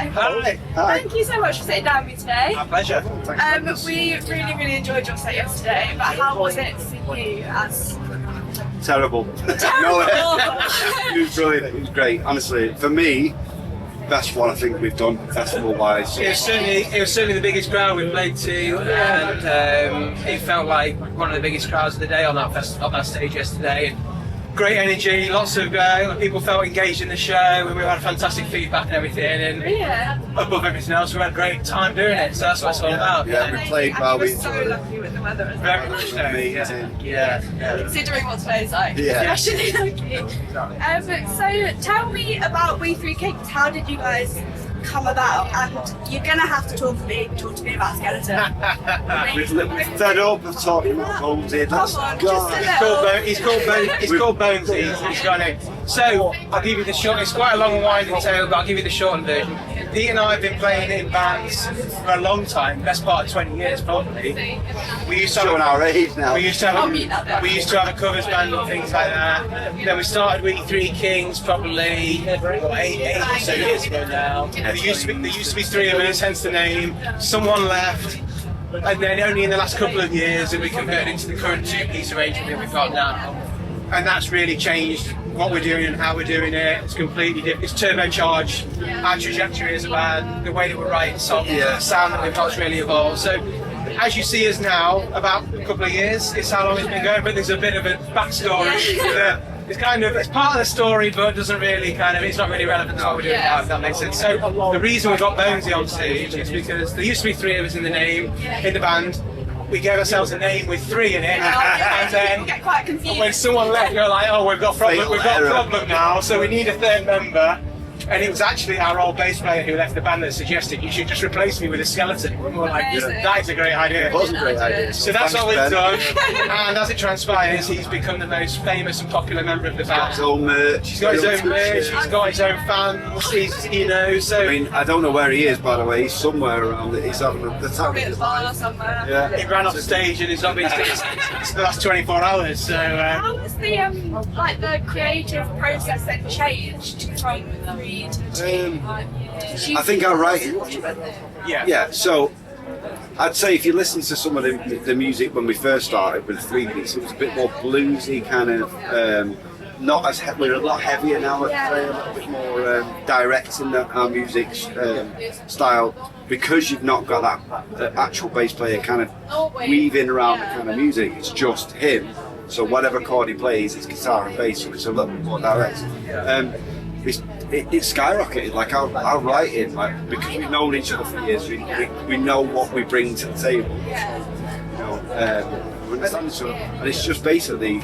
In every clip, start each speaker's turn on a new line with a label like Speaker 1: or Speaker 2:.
Speaker 1: Hi.
Speaker 2: Hi.
Speaker 1: Thank you so much for sitting down with me today.
Speaker 2: My pleasure.
Speaker 1: We really enjoyed your set yesterday, but how was it for you as...
Speaker 3: Terrible. No, it was brilliant. It was great. Honestly, for me, best one I think we've done festival-wise.
Speaker 2: It was certainly the biggest crowd we played to, and it felt like one of the biggest crowds of the day on that stage yesterday. Great energy, lots of people felt engaged in the show, and we had fantastic feedback and everything. And above everything else, we had a great time doing it. So that's what it's all about.
Speaker 3: Yeah, we played well. We
Speaker 1: so lucky with the weather as well.
Speaker 2: Very much so.
Speaker 3: Amazing.
Speaker 2: Yeah.
Speaker 1: Considering what today's like,
Speaker 3: Yeah.
Speaker 1: especially lucky. So tell me about WeThreeKings. How did you guys come about? And you're gonna have to talk to me about Skeleton.
Speaker 3: We're fed up of talking about Bones here. That's
Speaker 1: Come on,
Speaker 3: God.
Speaker 1: just a little.
Speaker 2: He's called Bonesy. He's got it. So I'll give you the short. It's quite a long and winding tale, but I'll give you the shortened version. Pete and I have been playing in bands for a long time, best part of 20 years probably. We used to
Speaker 3: Showing our age now.
Speaker 2: We used to have a covers band and things like that. Then we started WeThreeKings probably eight or so years ago now. There used to be three of us, hence the name. Someone left, and then only in the last couple of years have we converted into the current two-piece arrangement that we've got now. And that's really changed what we're doing and how we're doing it. It's completely different. It's turbocharged our trajectory as a band, the way that we're writing songs, the sound that we've got really evolved. So as you see us now, about a couple of years, it's how long it's been going, but there's a bit of a backstory. It's part of the story, but doesn't really it's not really relevant to what we're doing now, if that makes sense. So the reason we got Bonesy on stage is because there used to be three of us in the band. We gave ourselves a name with three in it, and then
Speaker 1: Get quite confused.
Speaker 2: when someone left, we were like, "Oh, we've got a problem now, so we need a third member." And it was actually our old bass player who left the band that suggested you should just replace me with a skeleton. And we were like, "That is a great idea."
Speaker 3: It was a great idea.
Speaker 2: So that's all we've done, and as it transpires, he's become the most famous and popular member of the band.
Speaker 3: His own merch.
Speaker 2: He's got his own merch, he's got his own fans, so...
Speaker 3: I mean, I don't know where he is, by the way. He's somewhere around it. He's having the time
Speaker 1: Probably
Speaker 3: of
Speaker 1: at
Speaker 3: his
Speaker 1: the bar or
Speaker 3: life.
Speaker 1: somewhere.
Speaker 3: Yeah.
Speaker 2: He ran off the stage and he's not been stage for the last 24 hours, so...
Speaker 1: How has the creative process then changed from 3 to 2?
Speaker 3: I think I write it. Yeah, so I'd say if you listen to some of the music when we first started with Three-Piece, it was a bit more bluesy kind of, not as we're a lot heavier now, I'd say, a little bit more direct in our music style, because you've not got that actual bass player kind of weaving around the kind of music. It's just him, so whatever chord he plays, it's guitar and bass, so it's a little bit more direct. It's skyrocketed. Like our writing, because we've known each other for years, we know what we bring to the table. We understand each other, and it's just basically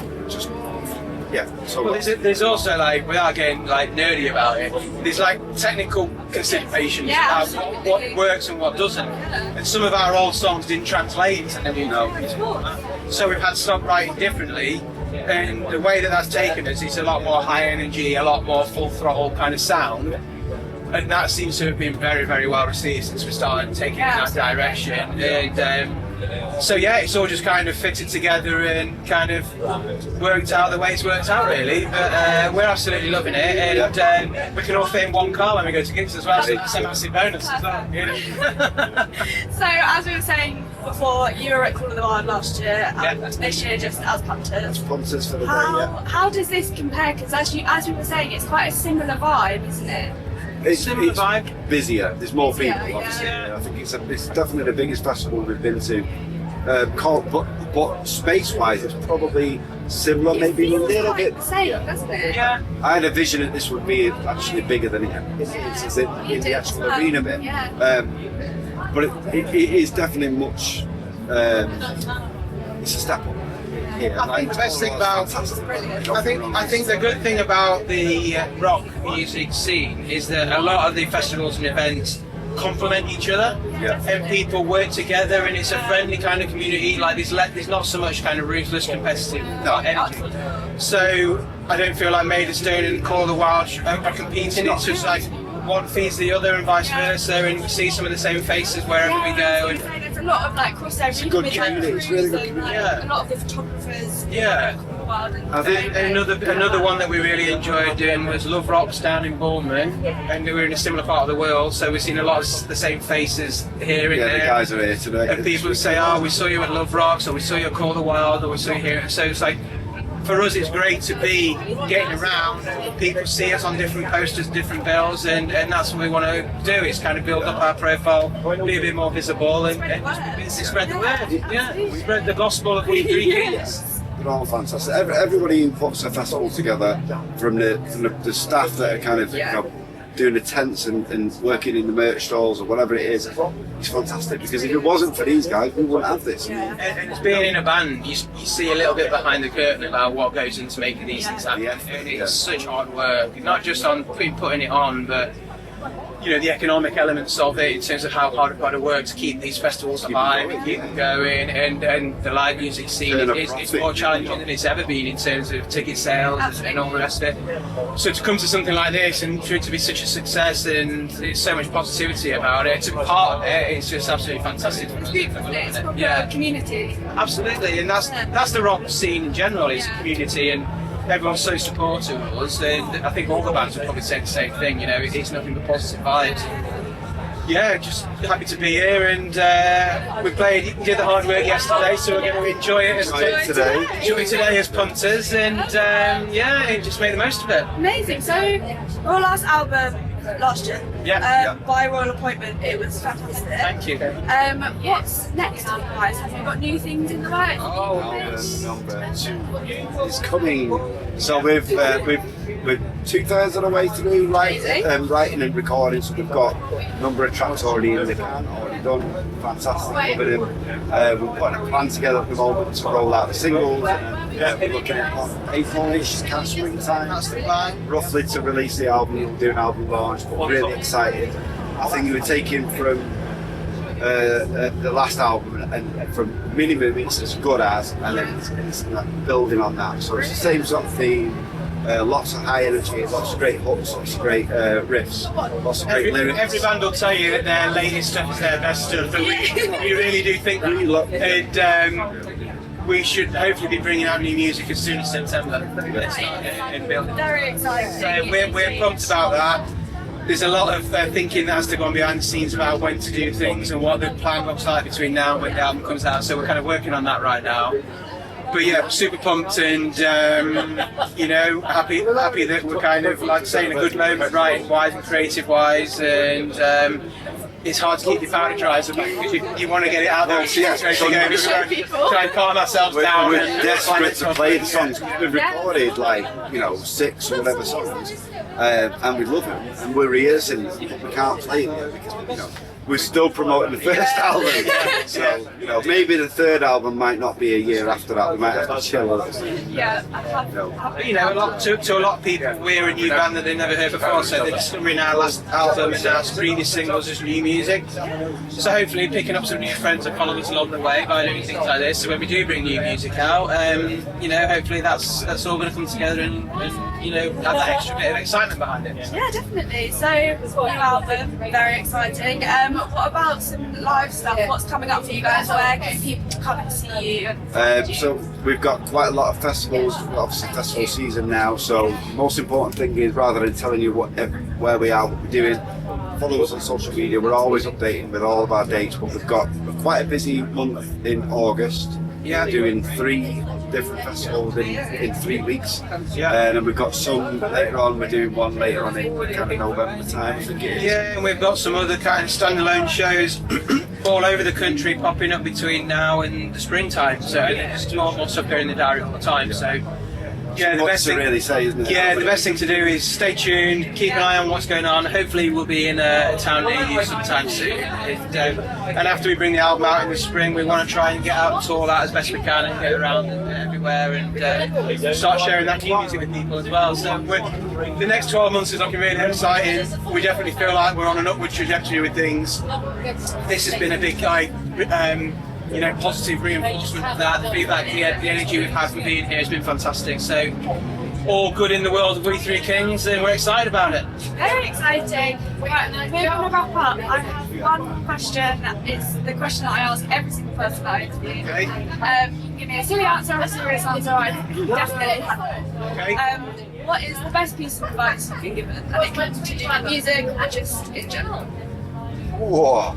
Speaker 3: So
Speaker 2: well, there's also without getting nerdy about it, there's technical considerations about what works and what doesn't. And some of our old songs didn't translate into the new so we've had to start writing differently. And the way that that's taken us is a lot more high energy, a lot more full throttle kind of sound, and that seems to have been very well received since we started taking it in that direction. And so it's all just kind of fitted together and kind of worked out the way it's worked out really. But we're absolutely loving it, and we can all fit in one car when we go to gigs as well, so it's a massive bonus as well.
Speaker 1: So as we were saying before, you were at Call of the Wild last year, and this year just as Punters.
Speaker 3: Punters for the day,
Speaker 1: How does this compare? Because as we were saying, it's quite a similar vibe, isn't it?
Speaker 3: It's
Speaker 2: vibe.
Speaker 3: Busier. There's more people,
Speaker 1: Busier,
Speaker 3: obviously. I think it's definitely the biggest festival we've been to. But space-wise, it's probably similar, maybe a little bit.
Speaker 1: The same, doesn't it?
Speaker 2: Yeah.
Speaker 3: I had a vision that this would be actually bigger than it is in the actual arena bit. But it is definitely much. It's a step up.
Speaker 2: I think the best thing about I think the good thing about the rock music scene is that a lot of the festivals and events complement each other, and people work together, and it's a friendly kind of community. There's not so much kind of ruthless competitive energy. So I don't feel like Maid and Call of the Wild are competing. It's just one feeds the other and vice versa, and we see some of the same faces wherever we go. And
Speaker 1: there's a lot of crossover.
Speaker 3: It's a good community. It's really good community.
Speaker 1: A lot of the photographers. the Wild.
Speaker 2: And another one that we really enjoyed doing was Love Rocks down in Bournemouth, and we were in a similar part of the world, so we've seen a lot of the same faces here and there.
Speaker 3: The guys are here today.
Speaker 2: And people say, "Oh, we saw you at Love Rocks," or "We saw you at Call the Wild," or "We saw you here." So it's like, for us, it's great to be getting around. People see us on different posters, different bills, and that's what we want to do. Is kind of build up our profile, be a bit more visible, and just spread the word. Yeah, spread the gospel of WeThreeKings.
Speaker 3: They're all fantastic. Everybody who puts a festival together, from the staff that are kind of doing the tents and working in the merch stalls or whatever it is, it's fantastic, because if it wasn't for these guys, we wouldn't have this.
Speaker 2: And it's being in a band, you see a little bit behind the curtain about what goes into making these things happen. And it's such hard work, not just on putting it on, but the economic elements of it, in terms of how hard we've got to work to keep these festivals alive and keep them going, and the live music scene is more challenging than it's ever been in terms of ticket sales and all the rest of it. So to come to something like this and for it to be such a success, and there's so much positivity about it, to be part of it, it's just absolutely fantastic.
Speaker 1: It's beautiful, it's proper community.
Speaker 2: Absolutely, and that's the rock scene in general, is community, and everyone's so supportive of us, and I think all the bands would probably say the same thing. It's nothing but positive vibes. Yeah, just happy to be here, and we did the hard work yesterday, so we're going to enjoy it today as punters, and just make the most of it.
Speaker 1: Amazing. So our last album last year, by royal appointment, it was fantastic.
Speaker 2: Thank you.
Speaker 1: What's next for you guys? Have you got new things in the works?
Speaker 3: Number 2 is coming. So we're 2/3 of the way through writing and recording, so we've got a number of tracks already in the can, already done. Fantastic, loving them. We're putting a plan together at the moment to roll out the singles. We're looking at April-ish, kind of springtime.
Speaker 2: That's the plan.
Speaker 3: Roughly to release the album. We'll do an album launch, but we're really excited. I think we're taking from the last album and from minimum it's as good as, and then it's building on that. So it's the same sort of theme. Lots of high energy, lots of great hooks, lots of great riffs, lots of great lyrics.
Speaker 2: Every band will tell you that their latest stuff is their best stuff, but we really do think that. We should hopefully be bringing out new music as soon as September.
Speaker 1: Very exciting.
Speaker 2: So we're pumped about that. There's a lot of thinking that has to go on behind the scenes about when to do things and what the plan looks like between now and when the album comes out. So we're kind of working on that right now. But yeah, super pumped, and happy that we're kind of, like saying, a good moment, writing wise and creative wise, and it's hard to keep your powder dry, so because you want to get it out there and see it straight away. Try and calm ourselves down.
Speaker 3: We're desperate to play the songs. We've recorded 6 or whatever songs, and we love them, and we're rehearsing them, but we can't play them because we're still promoting the first album. So maybe the third album might not be a year after that. We might have to chill a little.
Speaker 2: To a lot of people, we're a new band that they've never heard before, so they're discovering our last album and our previous singles as new music. So hopefully picking up some new friends that follow us along the way by doing things like this. So when we do bring new music out, hopefully that's all going to come together and have that extra bit of excitement behind it.
Speaker 1: Yeah, definitely. So new album, very exciting. What about some live stuff? What's coming up for you guys? Where can people come and see you?
Speaker 3: So we've got quite a lot of festivals. Obviously, festival season now. So most important thing is, rather than telling you where we are, what we're doing, follow us on social media. We're always updating with all of our dates. But we've got quite a busy month in August.
Speaker 2: Yeah,
Speaker 3: doing 3 different festivals in 3 weeks. And then we've got some later on. We're doing one later on in kind of November time, I think it is.
Speaker 2: Yeah, and we've got some other kind of standalone shows all over the country popping up between now and the springtime. So there's more stuff going in the diary all the time. So yeah, the best thing
Speaker 3: really say, isn't it?
Speaker 2: Yeah, the best thing to do is stay tuned, keep an eye on what's going on. Hopefully we'll be in a town near you sometime soon. And after we bring the album out in the spring, we want to try and get out and tour that as best we can and get around everywhere and start sharing that new music with people as well. So the next 12 months is looking really exciting. We definitely feel like we're on an upward trajectory with things. This has been a big positive reinforcement of that. The feedback, the energy we've had from being here has been fantastic. So all good in the world of We3Kings, and we're excited about it.
Speaker 1: Very exciting. Right, we're going to wrap up. I have one question. It's the question that I ask every single person that I interview.
Speaker 2: Okay.
Speaker 1: You can give me a silly answer or a serious answer. I definitely have it.
Speaker 2: Okay.
Speaker 1: What is the best piece of advice you've been given? And it can to do with music or just in general.
Speaker 3: Whoa.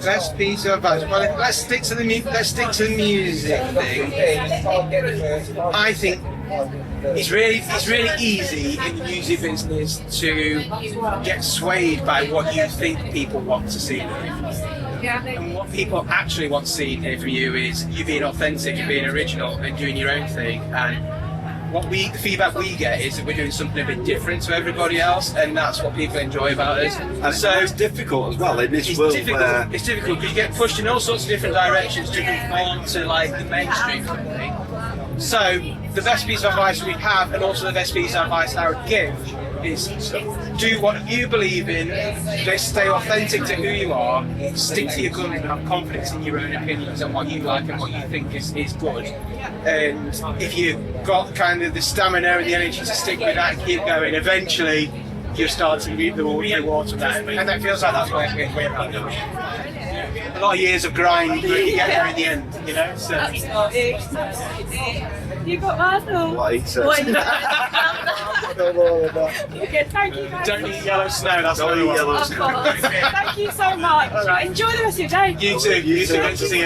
Speaker 2: Best piece of advice. Well, let's stick to the music thing. I think it's really easy in the music business to get swayed by what you think people want to see.
Speaker 1: Yeah.
Speaker 2: And what people actually want to see here from you is you being authentic and being original and doing your own thing. And the feedback we get is that we're doing something a bit different to everybody else, and that's what people enjoy about us.
Speaker 3: And
Speaker 2: so
Speaker 3: it's difficult as well in this
Speaker 2: it's
Speaker 3: world
Speaker 2: difficult.
Speaker 3: where
Speaker 2: It's difficult because you get pushed in all sorts of different directions to conform to like the mainstream thing. So the best piece of advice we have, and also the best piece of advice I would give, is do what you believe in, stay authentic to who you are, stick to your guns and have confidence in your own opinions and what you like and what you think is good. And if you've got kind of the stamina and the energy to stick with that and keep going, eventually you'll start to reap the rewards of that. And that feels like that's where we're at now. A lot of years of grind, but you get there in the end, you know? So.
Speaker 1: You got Marshall.
Speaker 3: what he says.
Speaker 1: Okay, thank you guys.
Speaker 2: Don't eat yellow snow, that's
Speaker 3: Don't
Speaker 2: what
Speaker 3: eat
Speaker 2: we want.
Speaker 3: yellow
Speaker 1: Of course. Thank you so much.
Speaker 2: All right.
Speaker 1: Enjoy the rest of your day.
Speaker 2: You too. Good to see you.